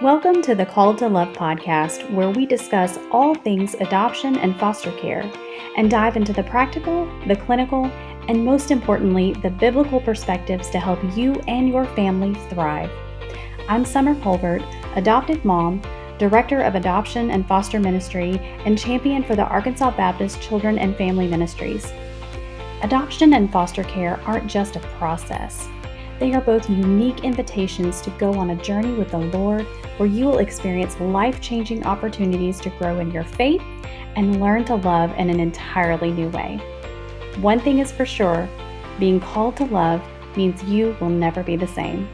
Welcome to the Called to Love podcast, where we discuss all things adoption and foster care and dive into the practical, the clinical, and most importantly, the biblical perspectives to help you and your family thrive. I'm Summer Colbert, adopted mom, director of adoption and foster ministry, and champion for the Arkansas Baptist Children and Family Ministries. Adoption and foster care aren't just a process. They are both unique invitations to go on a journey with the Lord where you will experience life-changing opportunities to grow in your faith and learn to love in an entirely new way. One thing is for sure, being called to love means you will never be the same.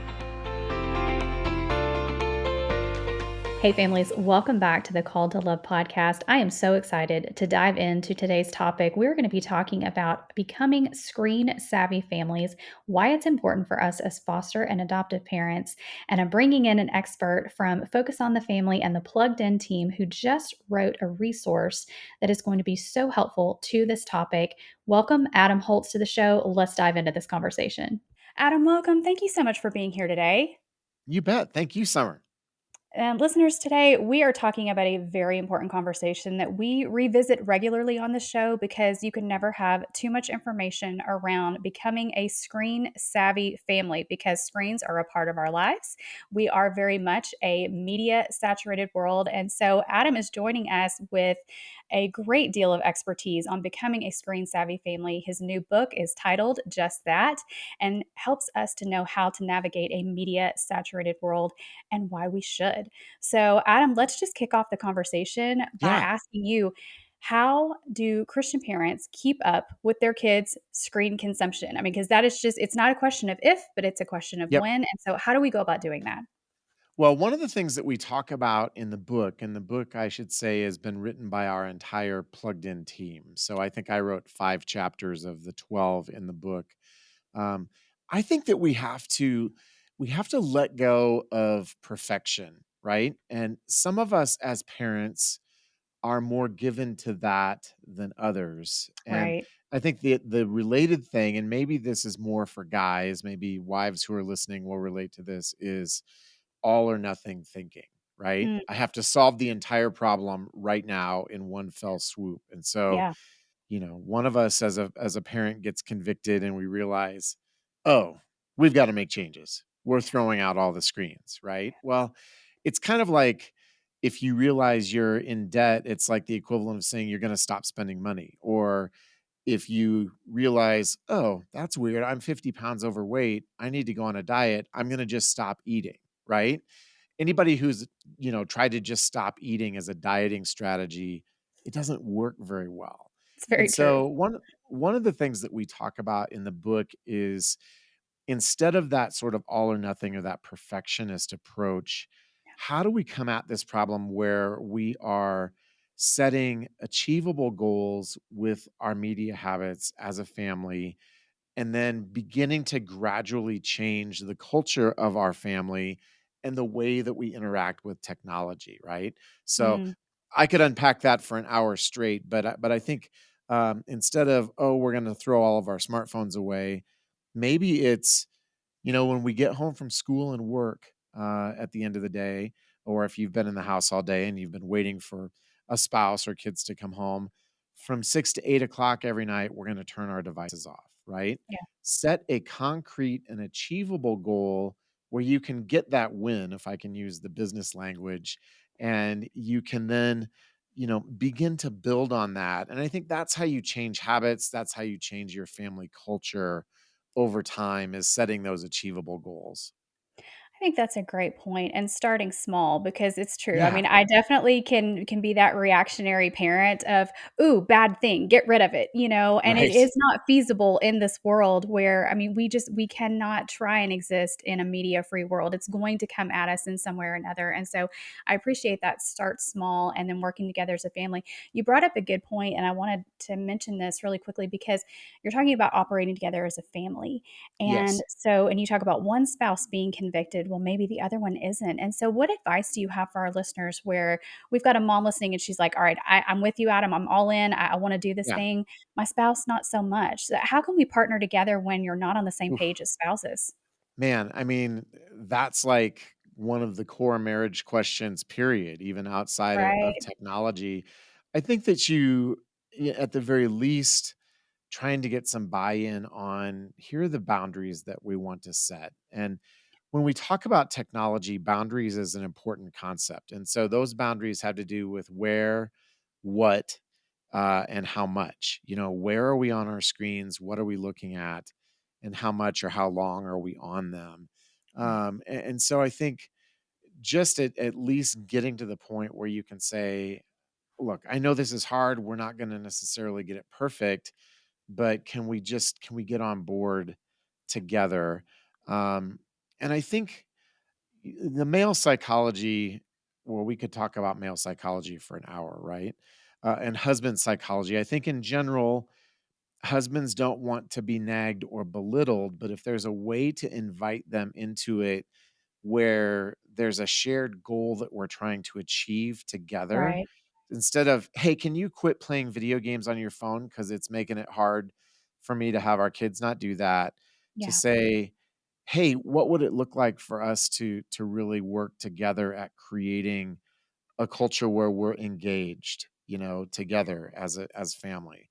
Hey families, welcome back to the Called to Love podcast. I am so excited to dive into today's topic. We're going to be talking about becoming screen savvy families, why it's important for us as foster and adoptive parents. And I'm bringing in an expert from Focus on the Family and the Plugged In team who just wrote a resource that is going to be so helpful to this topic. Welcome, Adam Holtz, to the show. Let's dive into this conversation. Adam, welcome. Thank you so much for being here today. You bet. Thank you, Summer. And listeners, today we are talking about a very important conversation that we revisit regularly on the show because you can never have too much information around becoming a screen savvy family because screens are a part of our lives. We are very much a media saturated world. And so Adam is joining us with a great deal of expertise on becoming a screen savvy family. His new book is titled Just That and helps us to know how to navigate a media saturated world and why we should. So, Adam, let's just kick off the conversation by Yeah. asking you, how do Christian parents keep up with their kids' screen consumption? I mean, because that is just, it's not a question of if, but it's a question of Yep. when. And so, how do we go about doing that? Well, one of the things that we talk about in the book, and the book, I should say, has been written by our entire plugged in team. So I think I wrote 5 chapters of the 12 in the book. Um, I think that we have to let go of perfection, right? And some of us as parents are more given to that than others. And Right. I think the related thing, and maybe this is more for guys, maybe wives who are listening will relate to this, is all or nothing thinking, right? Mm, I have to solve the entire problem right now in one fell swoop. And so, yeah. one of us as a parent gets convicted and we realize, "Oh, we've got to make changes. We're throwing out all the screens," right? Well, it's kind of like if you realize you're in debt, it's like the equivalent of saying you're going to stop spending money. Or if you realize, "Oh, that's weird. I'm 50 pounds overweight. I need to go on a diet. I'm going to just stop eating," right? Anybody who's, tried to just stop eating as a dieting strategy, it doesn't work very well. It's And very true. so one of the things that we talk about in the book is instead of that sort of all or nothing or that perfectionist approach, how do we come at this problem where we are setting achievable goals with our media habits as a family and then beginning to gradually change the culture of our family and the way that we interact with technology, right? So Mm, I could unpack that for an hour straight, but I think instead of, oh, we're going to throw all of our smartphones away, maybe it's, when we get home from school and work at the end of the day, or if you've been in the house all day and you've been waiting for a spouse or kids to come home, from 6 to 8 o'clock every night, we're going to turn our devices off, right? yeah. Set a concrete and achievable goal where you can get that win, if I can use the business language, and you can then begin to build on that. And I think that's how you change habits. That's how you change your family culture over time, is setting those achievable goals. I think that's a great point, and starting small because it's true. I Yeah. mean, I definitely can be that reactionary parent of, "Ooh, bad thing, get rid of it," and it Right. is not feasible in this world where, I mean, we cannot try and exist in a media-free world. It's going to come at us in some way or another, and so I appreciate that start small and then working together as a family. You brought up a good point, and I wanted to mention this really quickly because you're talking about operating together as a family. And Yes. so, and you talk about one spouse being convicted, well, maybe the other one isn't. And so, what advice do you have for our listeners where we've got a mom listening and she's like, all right, I'm with you, Adam. I'm all in. I want to do this Yeah. thing. My spouse, not so much. So how can we partner together when you're not on the same Oof. page as spouses? Man, I mean, that's like one of the core marriage questions, period, even outside of Right. technology. I think that at the very least, trying to get some buy-in on here are the boundaries that we want to set. And when we talk about technology, boundaries is an important concept. And so those boundaries have to do with where, what, and how much. Where are we on our screens? What are we looking at? And how much or how long are we on them? Right. And so I think just at least getting to the point where you can say, look, I know this is hard. We're not going to necessarily get it perfect, but can we get on board together? Um, and I think the male psychology, well, we could talk about male psychology for an hour, right? And husband psychology. I think in general, husbands don't want to be nagged or belittled, but if there's a way to invite them into it where there's a shared goal that we're trying to achieve together, Right. instead of, "Hey, can you quit playing video games on your phone because it's making it hard for me to have our kids not do that," to Yeah. say, "Hey, what would it look like for us to really work together at creating a culture where we're engaged, together as family?"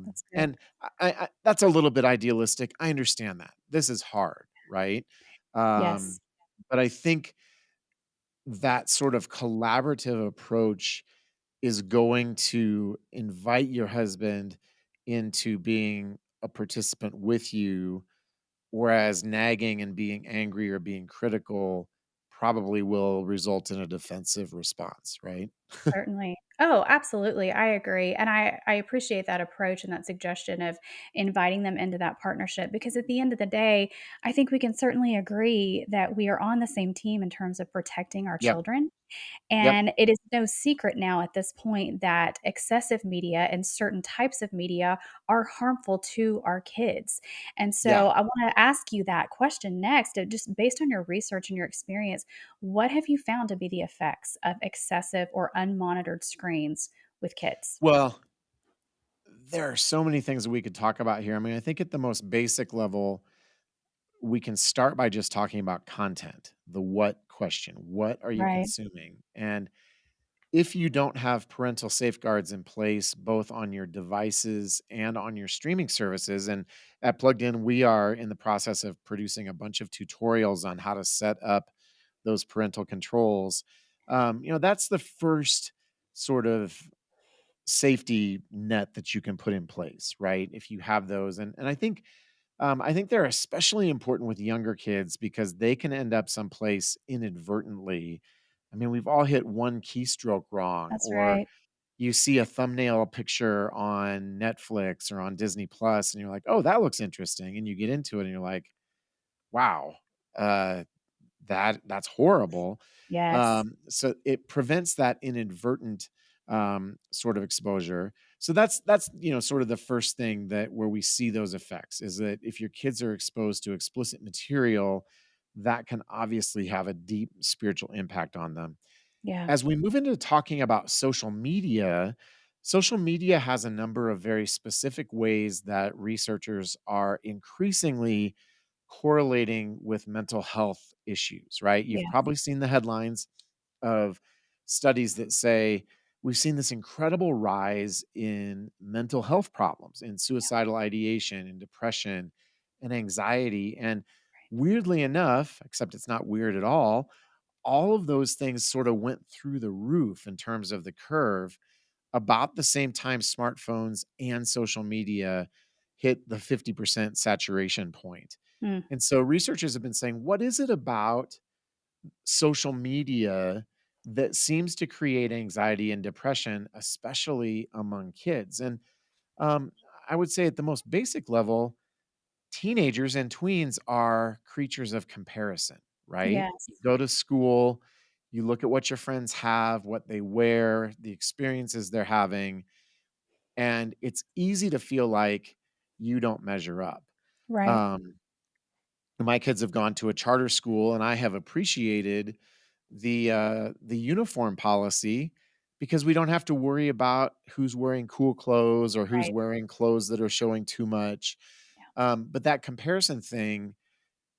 That's good. And I that's a little bit idealistic. I understand that. This is hard, right? Um, Yes. but I think that sort of collaborative approach is going to invite your husband into being a participant with you, whereas nagging and being angry or being critical probably will result in a defensive response, right? Certainly. Oh, absolutely. I agree. And I appreciate that approach and that suggestion of inviting them into that partnership because at the end of the day, I think we can certainly agree that we are on the same team in terms of protecting our Yep. children. Yep. And it is no secret now at this point that excessive media and certain types of media are harmful to our kids. And so Yeah. I want to ask you that question next, just based on your research and your experience, what have you found to be the effects of excessive or unmonitored screens with kids? Well, there are so many things that we could talk about here. I mean, I think at the most basic level, we can start by just talking about content, the what question. What are you Right. consuming? And if you don't have parental safeguards in place, both on your devices and on your streaming services, and at Plugged In, we are in the process of producing a bunch of tutorials on how to set up those parental controls. That's the first sort of safety net that you can put in place, right? If you have those, and I think they're especially important with younger kids because they can end up someplace inadvertently. I mean, we've all hit one keystroke wrong, That's or right. you see a thumbnail picture on Netflix or on Disney Plus, and you're like, "Oh, that looks interesting," and you get into it, and you're like, "Wow, uh, that's horrible." Yes. So it prevents that inadvertent sort of exposure. So that's sort of the first thing that where we see those effects is that if your kids are exposed to explicit material, that can obviously have a deep spiritual impact on them. Yeah. As we move into talking about social media has a number of very specific ways that researchers are increasingly correlating with mental health issues, right? You've Yeah. probably seen the headlines of studies that say we've seen this incredible rise in mental health problems, in suicidal ideation, and depression, and anxiety. And weirdly enough, except it's not weird at all of those things sort of went through the roof in terms of the curve about the same time smartphones and social media hit the 50% saturation point. Mm. And so researchers have been saying, what is it about social media that seems to create anxiety and depression, especially among kids? And um, I would say at the most basic level, teenagers and tweens are creatures of comparison, right? You Yes. go to school, you look at what your friends have, what they wear, the experiences they're having, and it's easy to feel like you don't measure up. Right. Um, my kids have gone to a charter school, and I have appreciated the uniform policy because we don't have to worry about who's wearing cool clothes or who's Right. wearing clothes that are showing too much. Yeah. But that comparison thing,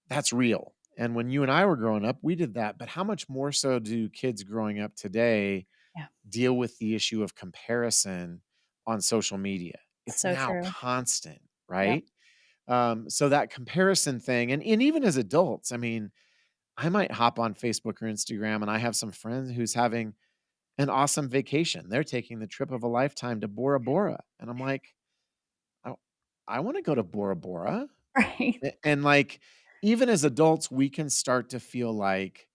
that's real. And when you and I were growing up, we did that. But how much more so do kids growing up today Yeah. deal with the issue of comparison on social media? It's So now true. constant, Yep. right? So that comparison thing, and even as adults, I mean, I might hop on Facebook or Instagram and I have some friends who's having an awesome vacation. They're taking the trip of a lifetime to Bora Bora. And I'm like, I, I want to go to Bora Bora. Right. And like, even as adults, we can start to feel like,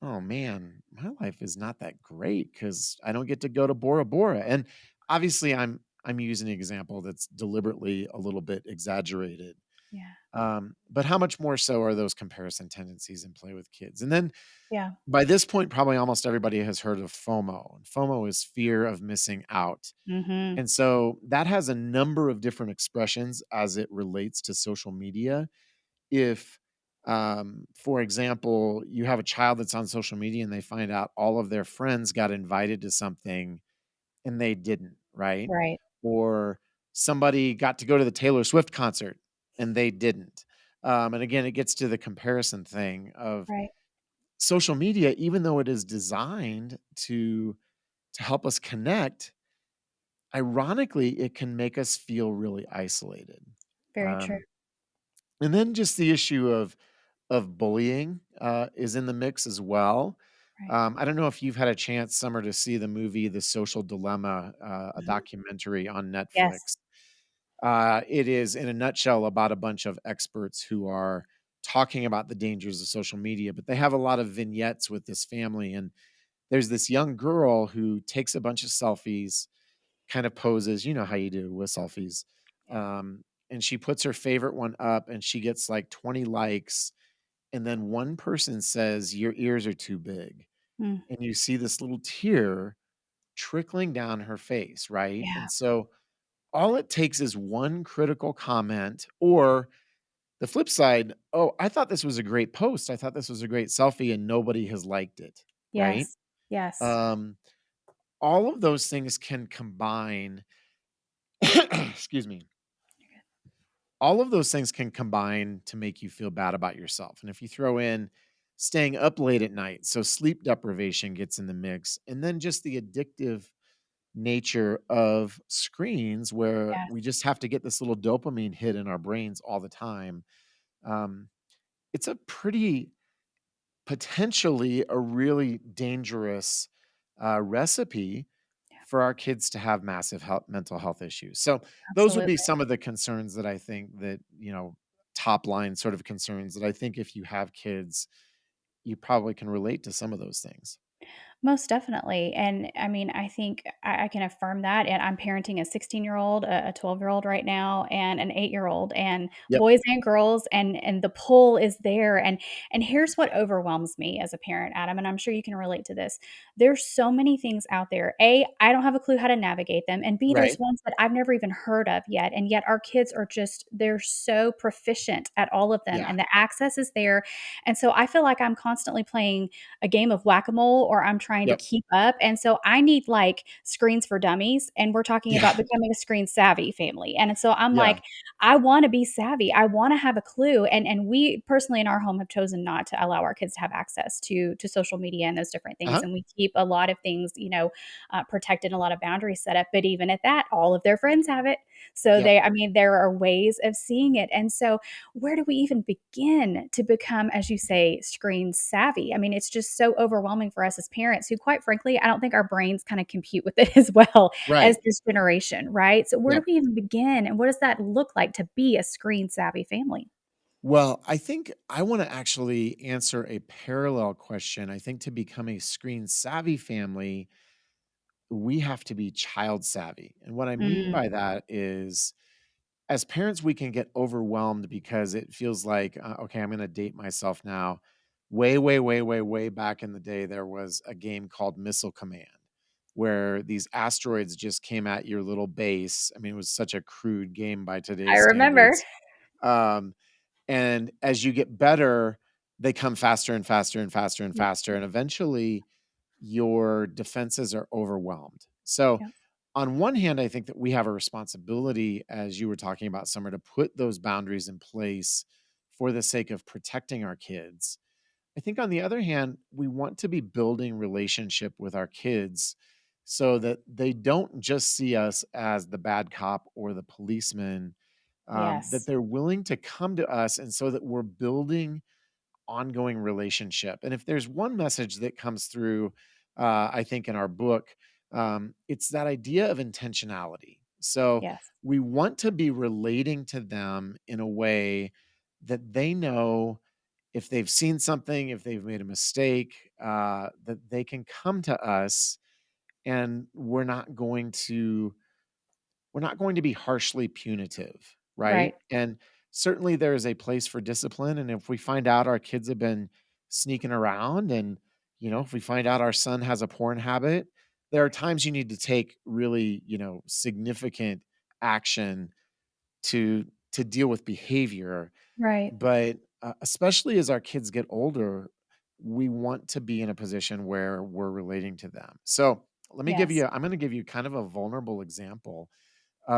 oh man, my life is not that great because I don't get to go to Bora Bora. And obviously I'm using an example that's deliberately a little bit exaggerated. Yeah. But how much more so are those comparison tendencies in play with kids? And then Yeah. by this point, probably almost everybody has heard of FOMO. And FOMO is fear of missing out. Mhm. And so that has a number of different expressions as it relates to social media. If, for example, you have a child that's on social media and they find out all of their friends got invited to something and they didn't, right? Right. Or somebody got to go to the Taylor Swift concert and they didn't. And again, it gets to the comparison thing of Right. social media, even though it is designed to help us connect, ironically, it can make us feel really isolated. Very true. Um, and then just the issue of bullying is in the mix as well. Right. I don't know if you've had a chance, Summer, to see the movie The Social Dilemma, a Mhm. documentary on Yes. Netflix. It is, in a nutshell, about a bunch of experts who are talking about the dangers of social media, but they have a lot of vignettes with this family. And there's this young girl who takes a bunch of selfies, kind of poses, you know how you do with selfies. Yeah. And she puts her favorite one up and she gets like 20 likes. And then one person says, "Your ears are too big." Mm. And you see this little tear trickling down her face, right? Yeah. And so all it takes is one critical comment, or the flip side, "Oh, I thought this was a great post. I thought this was a great selfie and nobody has liked it." Right? Yes. Yes. Um, all of those things can combine excuse me. All of those things can combine to make you feel bad about yourself. And if you throw in staying up late at night, so sleep deprivation gets in the mix, and then just the addictive nature of screens where we Yes. just have to get this little dopamine hit in our brains all the time. Um, it's a pretty potentially a really dangerous recipe Yeah. for our kids to have massive mental health issues. So those would be Absolutely. some of the concerns that I think that, top line sort of concerns that I think if you have kids, you probably can relate to some of those things. Most definitely. And I mean, I think I can affirm that. And I'm parenting a 16-year-old, a 12-year-old right now, and an 8-year-old, and Yep. boys and girls, and the pull is there. And here's what overwhelms me as a parent, Adam, and I'm sure you can relate to this. There's so many things out there. A, I don't have a clue how to navigate them. And B, there's Right. ones that I've never even heard of yet. And yet our kids are just, they're so proficient at all of them. Yeah. And the access is there. And so I feel like I'm constantly playing a game of whack-a-mole or I'm trying to Yep. keep up. And so I need like screens for dummies. And we're talking Yeah. about becoming a screen savvy family. And so I'm Yeah. like, I want to be savvy. I want to have a clue. And we personally in our home have chosen not to allow our kids to have access to social media and those different things. Uh-huh. And we keep a lot of things, protected, a lot of boundaries set up. But even at that, all of their friends have it. So Yep. I mean, there are ways of seeing it. And so where do we even begin to become, as you say, screen savvy? I mean, it's just so overwhelming for us as parents who, quite frankly, I don't think our brains kind of compute with it as well as Right. this generation, right? So, where do Yep. we even begin? And what does that look like to be a screen savvy family? Well, I think I want to actually answer a parallel question. I think to become a screen savvy family, we have to be child savvy. And what I mean Mm, by that is, as parents, we can get overwhelmed because it feels like, okay, I'm going to date myself now. Way, way, way, way, way back in the day, there was a game called Missile Command where these asteroids just came at your little base. I mean, it was such a crude game by I today's remember. standards. Um, and as you get better, they come faster and faster and faster and Yep, faster. And eventually, your defenses are overwhelmed. So, yep, on one hand, I think that we have a responsibility, as you were talking about, Summer, to put those boundaries in place for the sake of protecting our kids. I think on the other hand, we want to be building relationship with our kids so that they don't just see us as the bad cop or the policeman, that Yes. they're willing to come to us, and so that we're building ongoing relationship. And if there's one message that comes through, I think in our book, it's that idea of intentionality. So Yes. we want to be relating to them in a way that they know if they've seen something, if they've made a mistake, that they can come to us, and we're not going to be harshly punitive, right? Right. And certainly there is a place for discipline. And if we find out our kids have been sneaking around, and, if we find out our son has a porn habit, there are times you need to take really, significant action to deal with behavior. Right. But especially as our kids get older, we want to be in a position where we're relating to them. So Yes. I'm going to give you kind of a vulnerable example.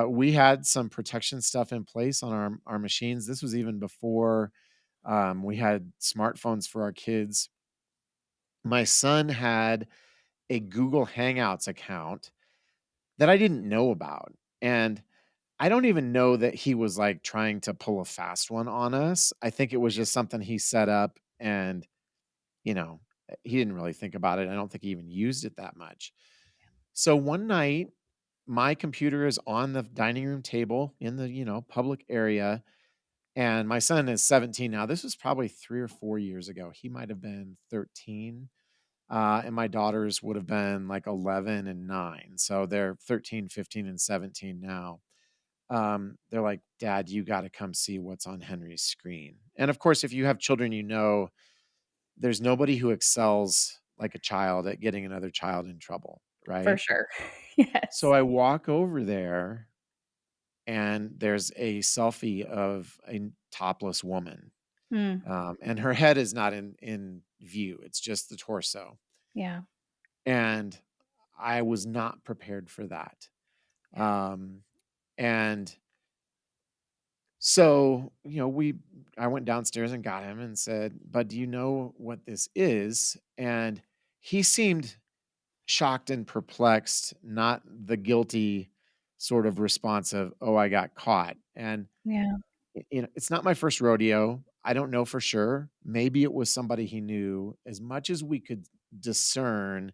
We had some protection stuff in place on our machines. This was even before we had smartphones for our kids. My son had a Google Hangouts account that I didn't know about. And I don't even know that he was like trying to pull a fast one on us. I think it was just something he set up, and, you know, he didn't really think about it. I don't think he even used it that much. So one night, my computer is on the dining room table in the, public area. And my son is 17 now. This was probably 3 or 4 years ago. He might have been 13. And my daughters would have been like 11 and 9. So they're 13, 15, and 17 now. They're like, "Dad, you got to come see what's on Henry's screen." And of course, if you have children, there's nobody who excels like a child at getting another child in trouble, For right? sure. So Yes. I walk over there, and there's a selfie of a topless woman. Mm. And her head is not in view. It's just the torso. Yeah. And I was not prepared for that. Yeah. Um, and so, I went downstairs and got him and said, "But do you know what this is?" And he seemed shocked and perplexed, not the guilty sort of response of, "Oh, I got caught." And Yeah. it's not my first rodeo. I don't know for sure. Maybe it was somebody he knew. As much as we could discern,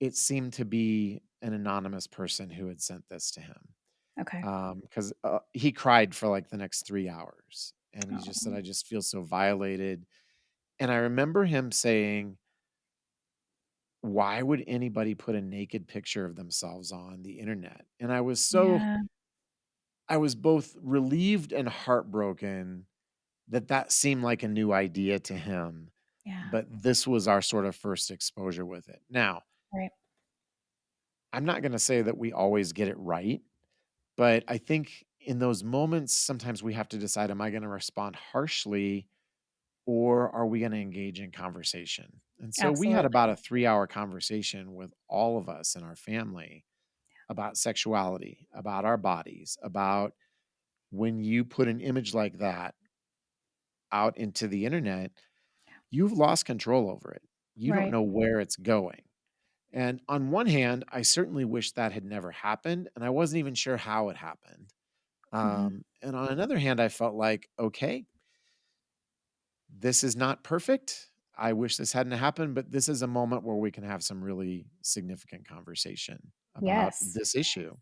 it seemed to be an anonymous person who had sent this to him. Okay. Because he cried for like the next 3 hours, and he just said, Oh. "I just feel so violated." And I remember him saying, "Why would anybody put a naked picture of themselves on the internet?" And Yeah. I was both relieved and heartbroken that seemed like a new idea to him, Yeah. but this was our sort of first exposure with it. Now, Right. I'm not going to say that we always get it right, but I think in those moments, sometimes we have to decide, am I going to respond harshly, or are we going to engage in conversation? And so we had Absolutely. about a 3 hour conversation with all of us in our family about sexuality, about our bodies, about when you put an image like that out into the internet, you've lost control over it. You don't Right. know where it's going. And on one hand, I certainly wish that had never happened, and I wasn't even sure how it happened. Mhm. And on another hand, I felt like, okay, this is not perfect. I wish this hadn't happened, but this is a moment where we can have some really significant conversation about Yes. this issue.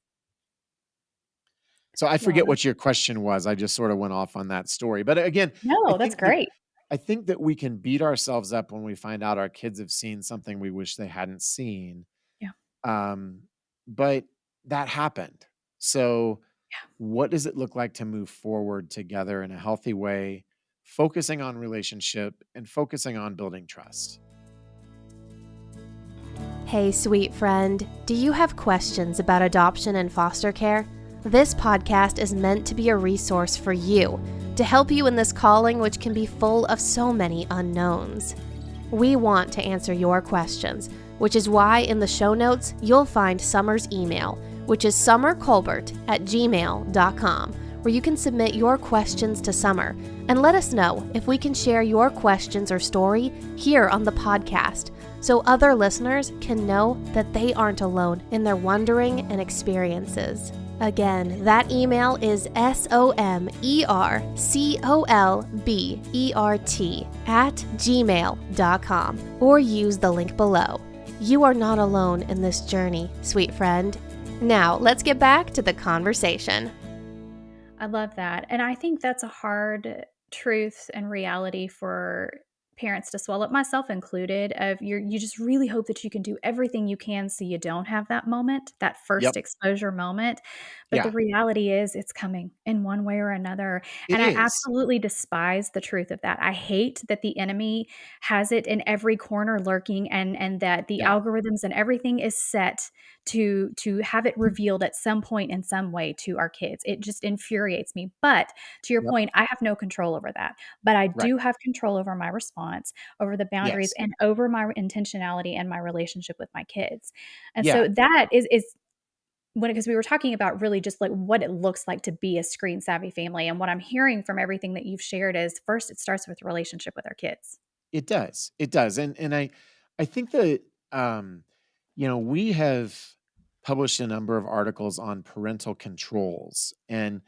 So I Wow. forget what your question was. I just sort of went off on that story. But again, I No, that's think that great. I think that we can beat ourselves up when we find out our kids have seen something we wish they hadn't seen. Yeah. Um, but that happened. So Yeah. what does it look like to move forward together in a healthy way, focusing on relationship and focusing on building trust? Hey, sweet friend, do you have questions about adoption and foster care? This podcast is meant to be a resource for you to help you in this calling, which can be full of so many unknowns. We want to answer your questions, which is why in the show notes you'll find Summer's email, which is summercolbert@gmail.com, where you can submit your questions to Summer and let us know if we can share your questions or story here on the podcast so other listeners can know that they aren't alone in their wondering and experiences. Again, that email is somercolbert@gmail.com or use the link below. You are not alone in this journey, sweet friend. Now, let's get back to the conversation. I love that. And I think that's a hard truth and reality for parents to swallow, myself included, of you just really hope that you can do everything you can so you don't have that moment, that first Yep. exposure moment. But the Yeah, reality is it's coming in one way or another. it And I is. absolutely despise the truth of that. I hate that the enemy has it in every corner lurking, and that the Yeah. algorithms and everything is set to have it revealed at some point in some way to our kids. It just infuriates me. But to your Yep. point, I have no control over that. But I Right. do have control over my response, over the boundaries, Yes. and over my intentionality and my relationship with my kids. And Yeah. so that is when, because we were talking about really just like what it looks like to be a screen savvy family. And what I'm hearing from everything that you've shared is, first, it starts with relationship with our kids. It does. It does. And I think that we have published a number of articles on parental controls. And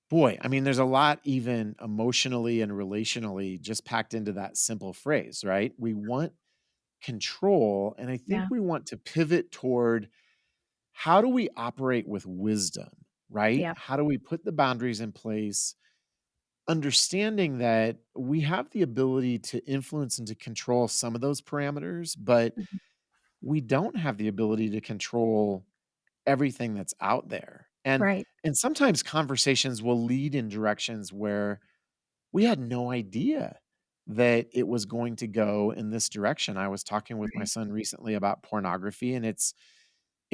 boy, I mean, there's a lot even emotionally and relationally just packed into that simple phrase, right? We want control, and I think Yeah. we want to pivot toward how do we operate with wisdom, right? Yeah. How do we put the boundaries in place, understanding that we have the ability to influence and to control some of those parameters, but Mhm. we don't have the ability to control everything that's out there. Right. And sometimes conversations will lead in directions where we had no idea that it was going to go in this direction. I was talking with my Right. son recently about pornography, and it's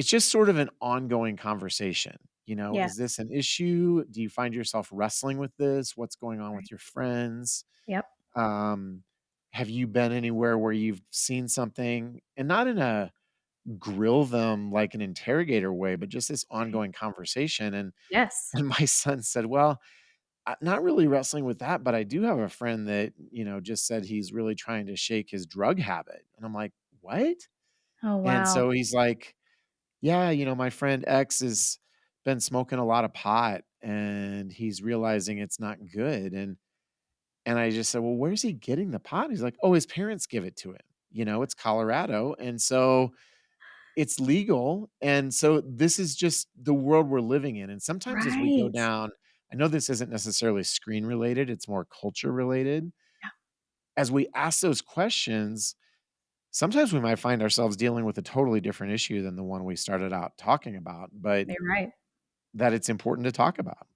just sort of an ongoing conversation. Is Yes. this an issue? Do you find yourself wrestling with this? What's going on Right. with your friends? Yep. Um, have you been anywhere where you've seen something, and not in a grill them like an interrogator way, but just this Right. ongoing conversation? And Yes. and my son said, "Well, not really wrestling with that, but I do have a friend that, just said he's really trying to shake his drug habit." And I'm like, "What?" Oh, And wow. so he's like, "Yeah, my friend X has been smoking a lot of pot and he's realizing it's not good." And I just said, "Well, where's he getting the pot?" He's like, "Oh, his parents give it to him. It's Colorado. And so it's legal. And so this is just the world we're living in." And sometimes as we go Right. down, I know this isn't necessarily screen related, it's more culture related. Yeah. As we ask those questions, sometimes we might find ourselves dealing with a totally different issue than the one we started out talking about, but You're right. that it's important to talk about.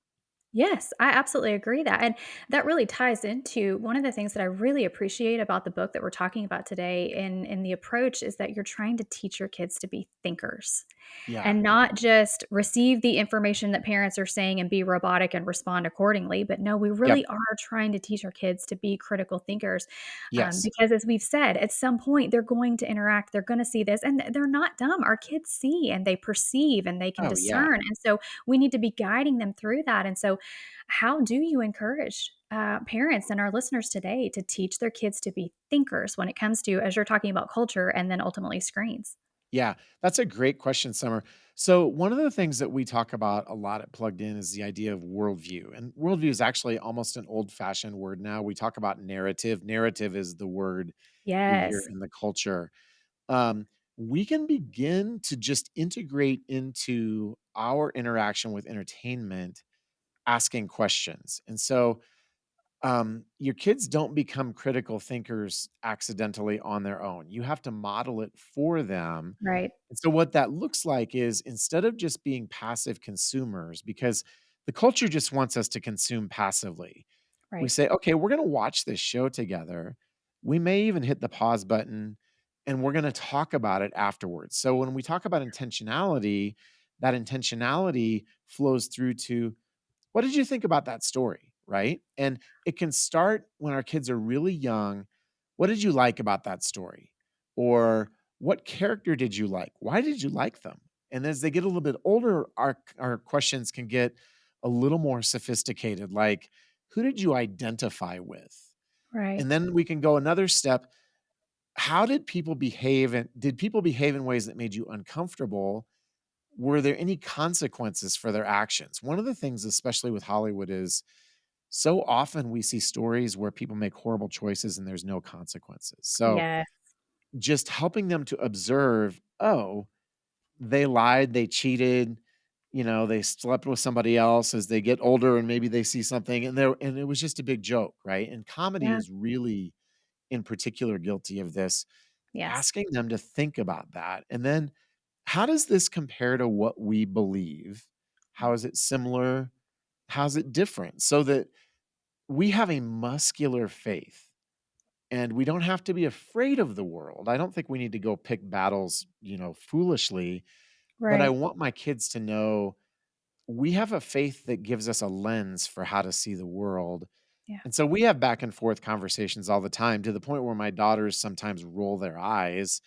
Yes, I absolutely agree that. And that really ties into one of the things that I really appreciate about the book that we're talking about today in the approach is that you're trying to teach your kids to be thinkers Yeah. and not just receive the information that parents are saying and be robotic and respond accordingly. But no, we Yep. really are trying to teach our kids to be critical thinkers. Yes. Because as we've said, at some point they're going to interact, they're going to see this, and they're not dumb. Our kids see and they perceive and they can Oh, yeah. discern. And so we need to be guiding them through that. And so, how do you encourage parents and our listeners today to teach their kids to be thinkers when it comes to, as you're talking about, culture and then ultimately screens? Yeah, that's a great question, Summer. So, one of the things that we talk about a lot at Plugged In is the idea of worldview. And worldview is actually almost an old fashioned word now. We talk about narrative. Narrative is the word we hear Yes. in the culture. Um, we can begin to just integrate into our interaction with entertainment asking questions. And so, your kids don't become critical thinkers accidentally on their own. You have to model it for them. Right. And so what that looks like is, instead of just being passive consumers, because the culture just wants us to consume passively, we Right. say, okay, we're going to watch this show together. We may even hit the pause button and we're going to talk about it afterwards. So when we talk about intentionality, that intentionality flows through to, what did you think about that story? Right. And it can start when our kids are really young. What did you like about that story? Or what character did you like? Why did you like them? And as they get a little bit older, our questions can get a little more sophisticated, like who did you identify with? Right. And then we can go another step. How did people behave, and did people behave in ways that made you uncomfortable? Were there any consequences for their actions? One of the things, especially with Hollywood, is so often we see stories where people make horrible choices and there's no consequences. So Yes. just helping them to observe, oh, they lied, they cheated, they slept with somebody else as they get older and maybe they see something and it was just a big joke, right? And comedy Yeah. is really in particular guilty of this, Yes. asking them to think about that. And then how does this compare to what we believe? How is it similar? How's it different? So that we have a muscular faith and we don't have to be afraid of the world. I don't think we need to go pick battles, foolishly, but I Right. want my kids to know we have a faith that gives us a lens for how to see the world. Yeah. And so we have back and forth conversations all the time to the point where my daughters sometimes roll their eyes.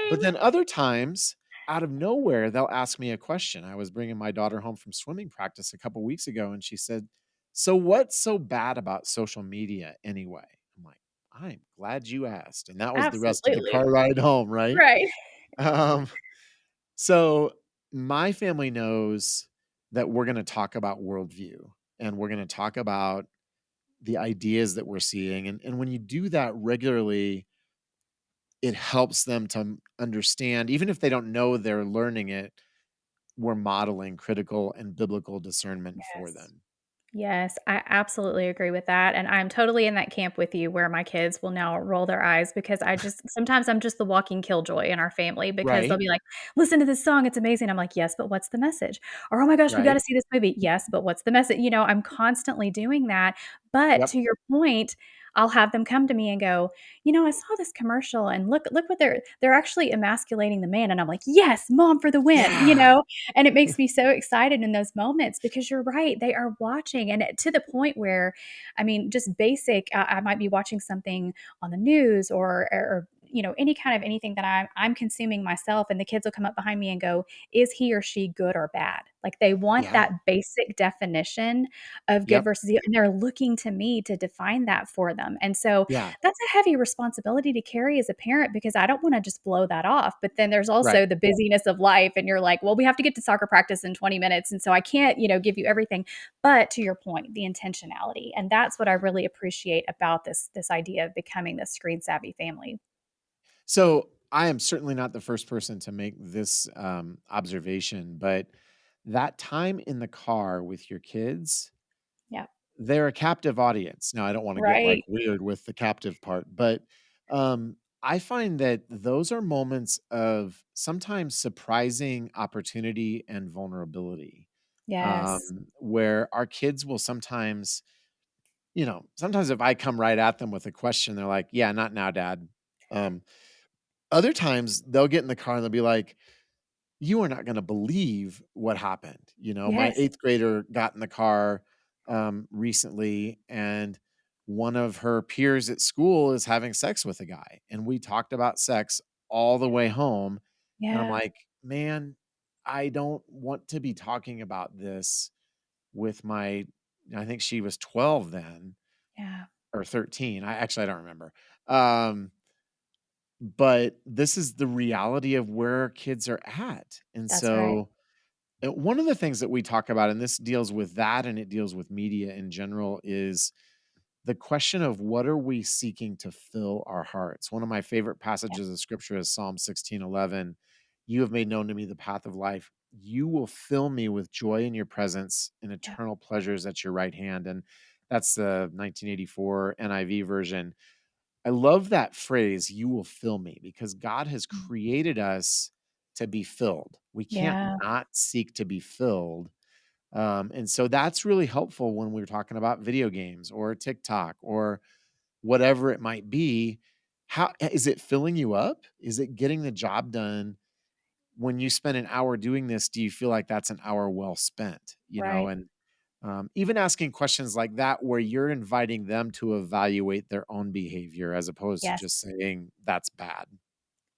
But Same. then other times, out of nowhere, they'll ask me a question. I was bringing my daughter home from swimming practice a couple weeks ago, and she said, "So what's so bad about social media anyway?" I'm like, "I'm glad you asked." And that was the rest of the Absolutely. car ride home, right? Right. Um, so my family knows that we're going to talk about worldview and we're going to talk about the ideas that we're seeing. And when you do that regularly, it helps them to understand, even if they don't know they're learning it, we're modeling critical and biblical discernment for Yes. them. Yes, I absolutely agree with that, and I'm totally in that camp with you where my kids will now roll their eyes because I just sometimes I'm just the walking killjoy in our family because they'll Right, be like, "Listen to this song, it's amazing." I'm like, "Yes, but what's the message?" Or, "Oh my gosh, we right. gotta see this movie." "Yes, but what's the message?" I'm constantly doing that, but Yep. to your point, I'll have them come to me and go, I saw this commercial and look what they're actually emasculating the man." And I'm like, "Yes, mom for the win," Yeah. And it makes me so excited in those moments because you're right, they are watching, and to the point where, I mean, just basic, I might be watching something on the news or any kind of anything that I'm consuming myself, and the kids will come up behind me and go, "Is he or she good or bad?" Like, they want Yeah. that basic definition of good Yep. versus evil, and they're looking to me to define that for them, and so Yeah. that's a heavy responsibility to carry as a parent because I don't wanna just blow that off, but then there's Right. also the busyness of life, and you're like, "Well, we have to get to soccer practice in 20 minutes, and so I can't, give you everything." But to your point, the intentionality, and that's what I really appreciate about this idea of becoming this screen savvy family. So I am certainly not the first person to make this observation, but that time in the car with your kids, Yeah. they're a captive audience. Now, I don't want to get like Right. weird with the captive part, but I find that those are moments of sometimes surprising opportunity and vulnerability, Yes. where our kids will sometimes, sometimes if I come right at them with a question, they're like, "Yeah, not now, dad." Um, Other times they'll get in the car and they'll be like, "You are not gonna believe what happened." My Yes. 8th grader got in the car, recently, and one of her peers at school is having sex with a guy, and we talked about sex all the way home, and I'm Yeah. like, "Man, I don't want to be talking about this with my." I think she was 12 then, Yeah. or 13. I don't remember. Um, but this is the reality of where kids are at, and That's right. so one of the things that we talk about, and this deals with that and it deals with media in general, is the question of what are we seeking to fill our hearts? One of my favorite Yeah. passages of scripture is Psalm 16:11. You have made known to me the path of life. You will fill me with joy in your presence and Yeah. eternal pleasures at your right hand. And that's the 1984 NIV version. I love that phrase, you will fill me, because God has Mm. created us to be filled. We can't Yeah. not seek to be filled. And so that's really helpful when we're talking about video games or TikTok or whatever it might be. How is it filling you up? Is it getting the job done? When you spend an hour doing this, do you feel like that's an hour well spent? Right. And even asking questions like that, where you're inviting them to evaluate their own behavior as opposed to just Yes. saying that's bad.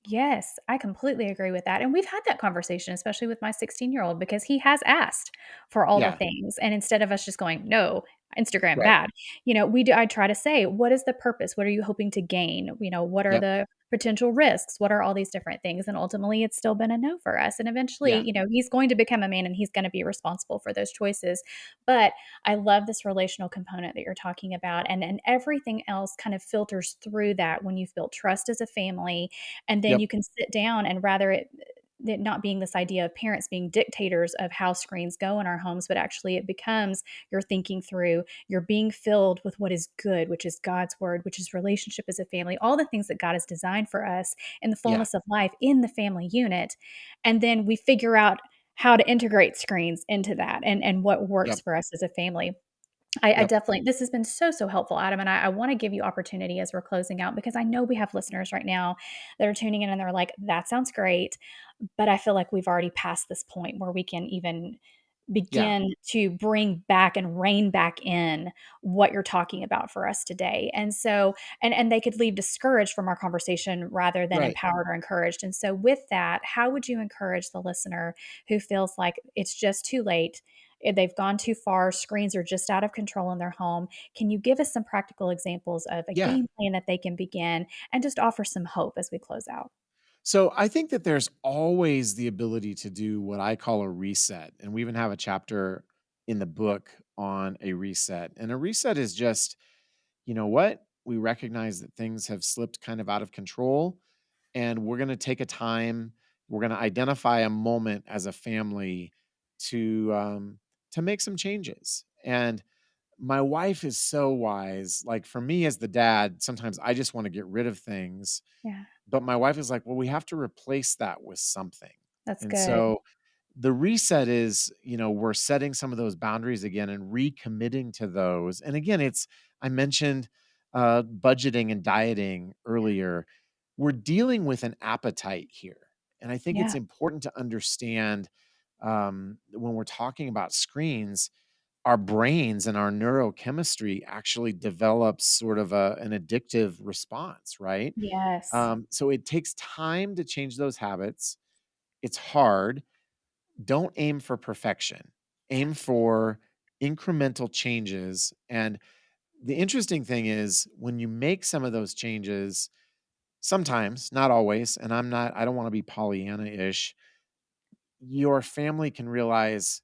Yes, I completely agree with that, and we've had that conversation, especially with my 16-year-old, because he has asked for all the Yeah, things, and instead of us just going, "No, Instagram right. bad," I try to say, "What is the purpose? What are you hoping to gain? What are Yep. the potential risks? What are all these different things?" And ultimately, it's still been a no for us, and eventually, Yeah. he's going to become a man, and he's gonna be responsible for those choices, but I love this relational component that you're talking about, and everything else kind of filters through that when you've built trust as a family, and then Yep. you can sit down and rather it not being this idea of parents being dictators of how screens go in our homes, but actually it becomes you're thinking through, you're being filled with what is good, which is God's word, which is relationship as a family, all the things that God has designed for us in the Yeah. fullness of life in the family unit. And then we figure out how to integrate screens into that and what works Yep. for us as a family. I Yep. definitely this has been so, so helpful, Adam, and I wanna give you opportunity as we're closing out because I know we have listeners right now that are tuning in and they're like, "That sounds great, but I feel like we've already passed this point where we can even Yeah. begin to bring back and rein back in what you're talking about for us today." And so and they could leave discouraged from our conversation rather than Right. empowered or encouraged. And so with that, how would you encourage the listener who feels like it's just too late? They've gone too far, screens are just out of control in their home. Can you give us some practical examples of a Yeah. game plan that they can begin and just offer some hope as we close out? So I think that there's always the ability to do what I call a reset. And we even have a chapter in the book on a reset. And a reset is just, you know what? We recognize that things have slipped kind of out of control. And we're going to take a time, we're going to identify a moment as a family to make some changes. And my wife is so wise. Like for me as the dad, sometimes I just want to get rid of things, Yeah, but my wife is like, "Well, we have to replace that with something." that's And good. so the reset is, we're setting some of those boundaries again and recommitting to those. And again, I mentioned budgeting and dieting earlier. We're dealing with an appetite here. And I think it's Yeah. important to understand when we're talking about screens, our brains and our neurochemistry actually develops sort of an addictive response, right? Yes. So it takes time to change those habits. It's hard. Don't aim for perfection. Aim for incremental changes. And the interesting thing is when you make some of those changes, sometimes, not always, and I don't want to be Pollyanna-ish, your family can realize,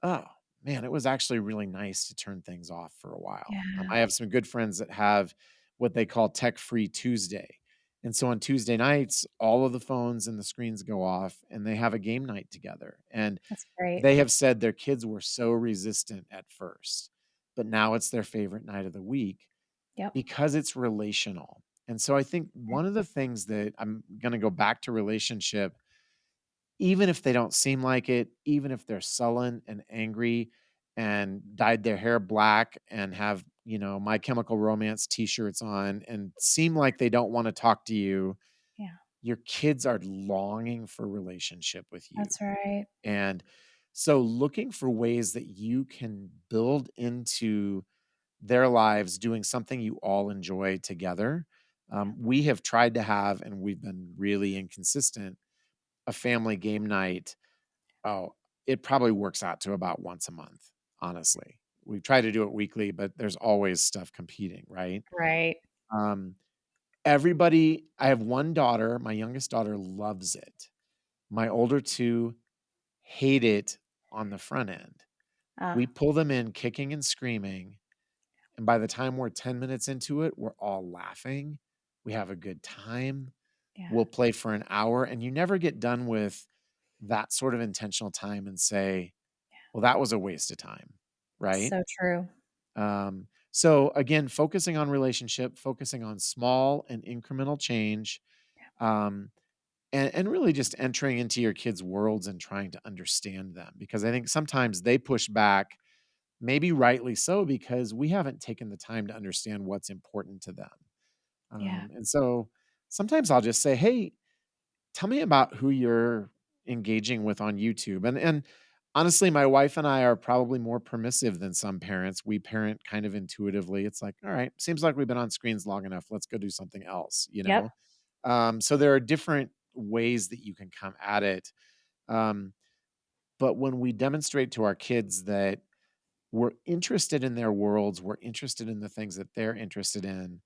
oh, man, it was actually really nice to turn things off for a while. Yeah, I have some good friends that have what they call tech-free Tuesday. And so on Tuesday nights, all of the phones and the screens go off and they have a game night together. And that's great. they have said their kids were so resistant at first, but now it's their favorite night of the week Yep. because it's relational. And so I think one of the things that I'm going to go back to relationship, even if they don't seem like it, even if they're sullen and angry and dyed their hair black and have, My Chemical Romance t-shirts on and seem like they don't want to talk to you, Yeah, your kids are longing for relationship with you. that's right. And so looking for ways that you can build into their lives doing something you all enjoy together. We have tried to have, and we've been really inconsistent, a family game night. Oh, it probably works out to about once a month, honestly. We try to do it weekly, but there's always stuff competing, right? Right. Um, everybody, I have one daughter, my youngest daughter loves it. My older two hate it on the front end. We Ah, pull them in kicking and screaming. And by the time we're 10 minutes into it, we're all laughing. We have a good time. yeah. We'll play for an hour, and you never get done with that sort of intentional time and say, well, that was a waste of time, right? So true. So again, focusing on relationship, focusing on small and incremental change, um, and really just entering into your kids' worlds and trying to understand them. Because I think sometimes they push back, maybe rightly so, because we haven't taken the time to understand what's important to them. Yeah. And so sometimes I'll just say, hey, tell me about who you're engaging with on YouTube. And honestly, my wife and I are probably more permissive than some parents. We parent kind of intuitively. It's like, all right, seems like we've been on screens long enough. Let's go do something else, you Yep. know? So there are different ways that you can come at it. Um, but when we demonstrate to our kids that we're interested in their worlds, we're interested in the things that they're interested in,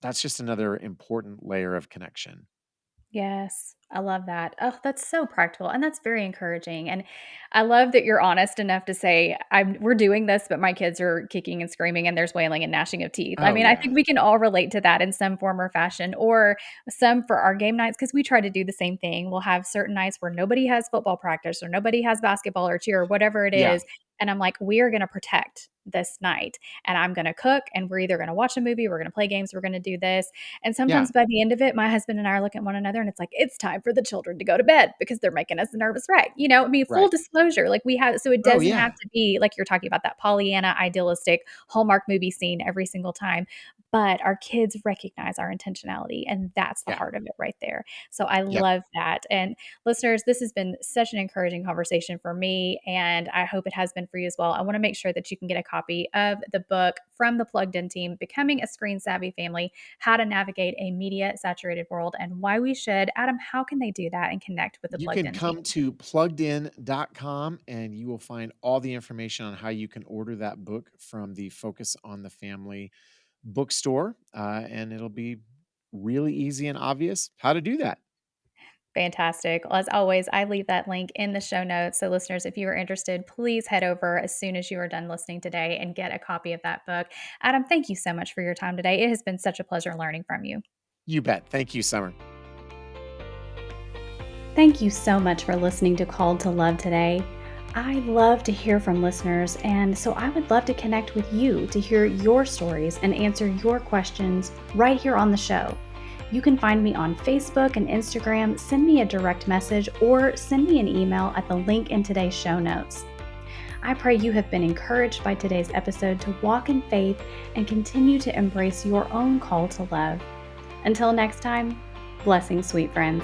that's just another important layer of connection. Yes, I love that. Oh, that's so practical and that's very encouraging. And I love that you're honest enough to say, we're doing this, but my kids are kicking and screaming and there's wailing and gnashing of teeth. I Oh mean, I yeah. think we can all relate to that in some form or fashion, or some for our game nights, because we try to do the same thing. We'll have certain nights where nobody has football practice or nobody has basketball or cheer or whatever it Yeah. is. And I'm like, we are going to protect this night and I'm going to cook and we're either going to watch a movie, we're going to play games, we're going to do this. And Yeah. sometimes by the end of it, my husband and I are looking at one another and it's like, it's time for the children to go to bed because they're making us a nervous wreck. I mean, full Right. disclosure, like we have, so it Oh doesn't have yeah. to be like you're talking about that Pollyanna idealistic Hallmark movie scene every single time, but our kids recognize our intentionality and that's the Yeah. heart of it right there. So I Yep. love that. And listeners, this has been such an encouraging conversation for me, and I hope it has been for you as well. I want to make sure that you can get a copy of the book from the Plugged In team, Becoming a Screen Savvy Family: How to Navigate a Media Saturated World and Why We Should. Adam, how can they do that and connect with the You Plugged can In come team? to pluggedin.com and you will find all the information on how you can order that book from the Focus on the Family bookstore. And it'll be really easy and obvious how to do that. Fantastic. Well, as always, I leave that link in the show notes. So, listeners, if you are interested, please head over as soon as you are done listening today and get a copy of that book. Adam, thank you so much for your time today. It has been such a pleasure learning from you. You bet. Thank you, Summer. Thank you so much for listening to Called to Love today. I love to hear from listeners, and so I would love to connect with you to hear your stories and answer your questions right here on the show. You can find me on Facebook and Instagram, send me a direct message, or send me an email at the link in today's show notes. I pray you have been encouraged by today's episode to walk in faith and continue to embrace your own call to love. Until next time, blessings, sweet friends.